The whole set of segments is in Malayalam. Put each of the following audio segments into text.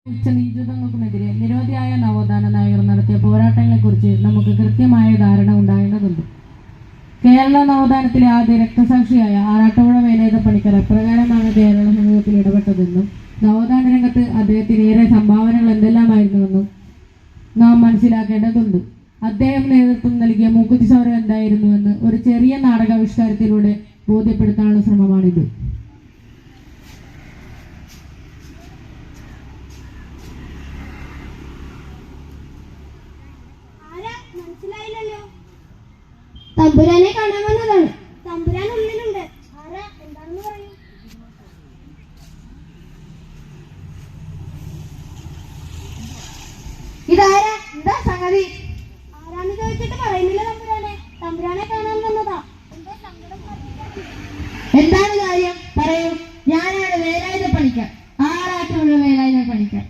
നീചത്വങ്ങൾക്കുമെതിരെ നിരവധിയായ നവോത്ഥാന നായകർ നടത്തിയ പോരാട്ടങ്ങളെക്കുറിച്ച് നമുക്ക് കൃത്യമായ ധാരണ ഉണ്ടാകേണ്ടതുണ്ട്. കേരള നവോത്ഥാനത്തിലെ ആദ്യ രക്തസാക്ഷിയായ ആറാട്ടുപുഴ വേലായുധ പണിക്കർ എപ്രകാരമാണ് കേരള സമൂഹത്തിൽ ഇടപെട്ടതെന്നും നവോത്ഥാന രംഗത്ത് അദ്ദേഹത്തിന് ഏറെ സംഭാവനകൾ എന്തെല്ലാമായിരുന്നുവെന്നും നാം മനസ്സിലാക്കേണ്ടതുണ്ട്. അദ്ദേഹം നേതൃത്വം നൽകിയ മൂക്കുത്തി സമരം എന്തായിരുന്നുവെന്ന് ഒരു ചെറിയ നാടകാവിഷ്കാരത്തിലൂടെ ബോധ്യപ്പെടുത്താനുള്ള ശ്രമമാണിത്. തമ്പുരാനെ കാണാൻ വന്നതാണ്. തമ്പുരാൻ ഉള്ളിലുണ്ട്. ആരാ? എന്താണെന്ന് പറയൂ. ഇതാരാ? എന്താ സംഗതി? ആരാന്ന് ചോദിച്ചിട്ട് പറയുന്നില്ല തമ്പുരാനെ. തമ്പുരാനെ കാണാൻ വന്നതാ. എന്തോ സങ്കടം. എന്താണ് കാര്യം? പറയൂ. ഞാനാണ് വേലായുധ പണിക്കർ, ആറാട്ടുപുഴ വേലായുധ പണിക്കർ.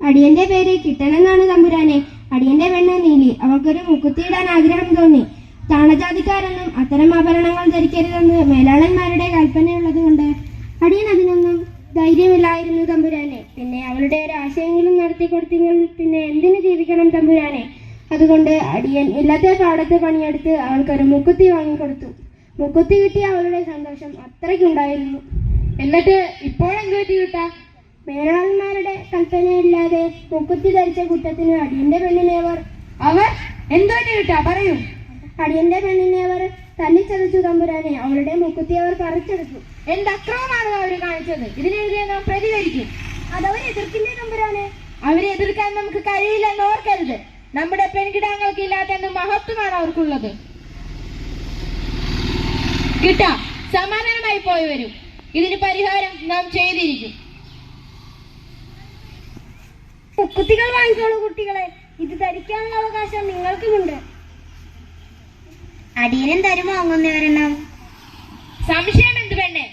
അടിയന്റെ പേര് കിട്ടനെന്നാണ് തമ്പുരാനെ. അടിയന്റെ പെണ്ണ് നീലി. അവൾക്കൊരു മുക്കുത്തിയിടാൻ ആഗ്രഹം തോന്നി. താണജാതിക്കാരൊന്നും അത്തരം ആഭരണങ്ങൾ ധരിക്കരുതെന്ന് മേലാളന്മാരുടെ കൽപ്പനയുള്ളത് കൊണ്ട് അടിയൻ അതിനൊന്നും ധൈര്യമില്ലായിരുന്നു തമ്പുരാനെ. പിന്നെ അവളുടെ ഒരു ആശയങ്ങളും നടത്തി കൊടുത്തെങ്കിൽ പിന്നെ എന്തിനു ജീവിക്കണം തമ്പുരാനെ. അതുകൊണ്ട് അടിയൻ ഇല്ലാത്ത പാടത്ത് പണിയെടുത്ത് അവൾക്കൊരു മുക്കുത്തി വാങ്ങിക്കൊടുത്തു. മുക്കുത്തി കിട്ടിയ അവളുടെ സന്തോഷം അത്രയ്ക്കുണ്ടായിരുന്നു. എന്നിട്ട് ഇപ്പോഴെന്ത് പറ്റി കിട്ടാ? മേലാളന്മാരുടെ കൽപ്പനയില്ലാതെ മുക്കുത്തി ധരിച്ച കുറ്റത്തിന് അടിയന്റെ പെണ്ണിനെ അവർ എന്തോ കിട്ടാ? പറയൂ. അടിയന്റെ പെണ്ണിനെ അവർ തല്ലിച്ചതച്ചു തമ്പുരാനെ. അവളുടെ മുക്കുത്തി അവർ പറിച്ചെടുത്തു. എന്ത് അക്രമമാണ് അവർ കാണിച്ചത്? ഇതിനെതിരെ നാം പ്രതികരിക്കും. അതവർ എതിർക്കില്ലേ തമ്പുരാനെ? അവരെ എതിർക്കാൻ നമുക്ക് കഴിയില്ലെന്ന് ഓർക്കരുത്. നമ്മുടെ പെൺകിടാങ്ങൾക്ക് ഇല്ലാത്ത എന്ത് മഹത്വമാണ് അവർക്കുള്ളത്. കിട്ടാ, സമാധാനമായി പോയി വരും. ഇതിന് പരിഹാരം നാം ചെയ്തിരിക്കും. മുക്കുത്തികൾ വാങ്ങിക്കോളൂ കുട്ടികളെ. ഇത് ധരിക്കാനുള്ള അവകാശം നിങ്ങൾക്കുമുണ്ട്. അടിയനും തരുമോ അങ്ങുന്നവരെണ്ണം? സംശയം എന്ത് പെണ്ണെ?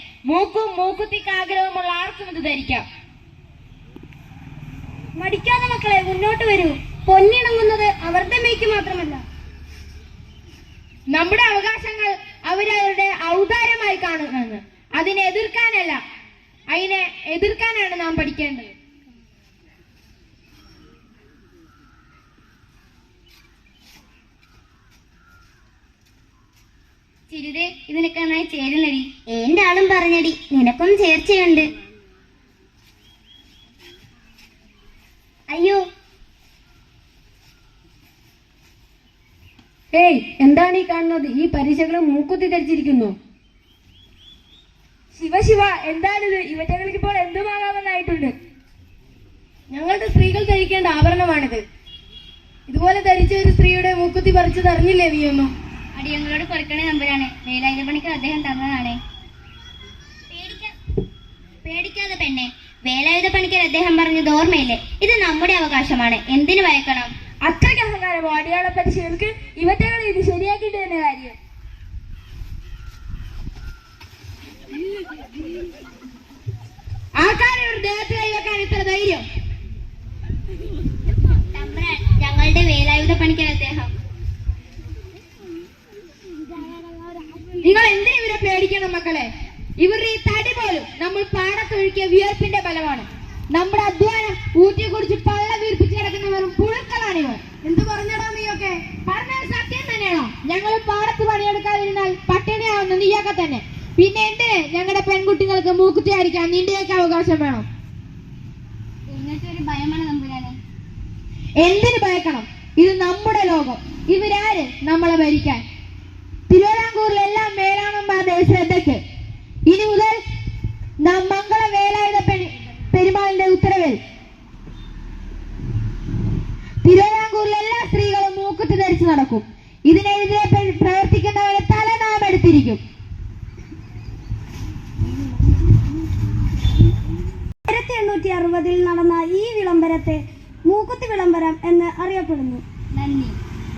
മൂക്കുത്തിക്ക് ആഗ്രഹമുള്ള ആർക്കും ഇത് ധരിക്കാം. മടിക്കാതെ മക്കളെ, മുന്നോട്ട് വരൂ. പൊന്നിണങ്ങുന്നത് അവരുടെ മേയ്ക്ക് മാത്രമല്ല. നമ്മുടെ അവകാശങ്ങൾ അവരവരുടെ ഔദാര്യമായി കാണുന്നത്. അതിനെ എതിർക്കാനല്ല, അതിനെ എതിർക്കാനാണ് നാം പഠിക്കേണ്ടത്. ചിരിതേ, ഇതിനൊക്കെ നന്നായി ചേരുന്നടി. എന്റെ ആളും പറഞ്ഞടി, നിനക്കും ചേർച്ചയുണ്ട്. അയ്യോ, ഏയ്, എന്താണ് ഈ കാണുന്നത്? ഈ പരീക്ഷകളും മൂക്കുത്തി ധരിച്ചിരിക്കുന്നു. ശിവ, എന്താണിത്? ഇവറ്റകൾക്ക് ഇപ്പോൾ എന്തുമാകാമെന്നായിട്ടുണ്ട്. ഞങ്ങളുടെ സ്ത്രീകൾ ധരിക്കേണ്ട ആഭരണമാണിത്. ഇതുപോലെ ധരിച്ച ഒരു സ്ത്രീയുടെ മൂക്കുത്തി പറിച്ചത് അറിഞ്ഞില്ലേ നീയൊന്നും? അടിയങ്ങളോട് കൊടുക്കണേ തമ്പുരാനെ. വേലായുധ പണിക്കർ അദ്ദേഹം തന്നതാണേ. പേടിക്കാതെ പെണ്ണെ, വേലായുധ പണിക്കർ അദ്ദേഹം പറഞ്ഞത് ഓർമ്മയില്ലേ? ഇത് നമ്മുടെ അവകാശമാണ്. എന്തിനു ഭയക്കണം? അത്രയ്ക്ക് അഹങ്കാരമോ? അടിയാള പരിശീലർക്ക് ഇവറ്റകൾ ഇത് ശരിയാക്കിയിട്ട് തന്നെ കാര്യം. ആൾക്കാരെ ഒരു ദേഹത്ത് കൈവെക്കാൻ ഇത്ര ധൈര്യം? തമ്പുരാൻ, ഞങ്ങളുടെ വേലായുധ പണിക്കർ അദ്ദേഹം. നിങ്ങൾ എന്തിനു ഇവരെ പേടിക്കണം മക്കളെ? ഇവരുടെ ഈ തടി പോലും നമ്മൾ പാടത്തൊഴുക്കിയ വിയർപ്പിന്റെ ഫലമാണ്. നമ്മുടെ അധ്വാനം ഊറ്റിയെ കുറിച്ച് പള്ള വീർപ്പിച്ച് കിടക്കുന്നവരും പുഴുക്കളാണിവർ. എന്ത് പറഞ്ഞടാ നീയൊക്കെ? പറഞ്ഞത് സത്യം തന്നെയാണോ? ഞങ്ങൾ പാടത്ത് പണിയെടുക്കാതിരുന്നാൽ പട്ടിണിയാവുന്ന നീയൊക്കെ തന്നെ. പിന്നെ എന്തിന് ഞങ്ങളുടെ പെൺകുട്ടികൾക്ക് മൂക്കുത്തി അടിക്കാൻ നിന്റെയൊക്കെ അവകാശം വേണം? ഒരു ഭയമാണ് തമ്പുരാനെ. എന്തിനു ഭയക്കണം? ഇത് നമ്മുടെ ലോകം. ഇവരാര് നമ്മളെ ഭരിക്കാൻ? തിരുവിതാംകൂറിലെല്ലാം മേലാണന്മാരുടെ ശ്രദ്ധയ്ക്ക്. ഇനി മുതൽ നാം മംഗള വേലായുധ പെരുമാളിന്റെ ഉത്തരവിൽ തിരുവിതാംകൂറിലെ എല്ലാ സ്ത്രീകളും മൂക്കുത്തി ധരിച്ചു നടക്കും. ഇതിനെതിരെ പ്രവർത്തിക്കുന്നവരെ തല നാം എടുത്തിരിക്കും. 1860 നടന്ന ഈ വിളംബരത്തെ മൂക്കുത്തി വിളംബരം എന്ന് അറിയപ്പെടുന്നു. നന്ദി.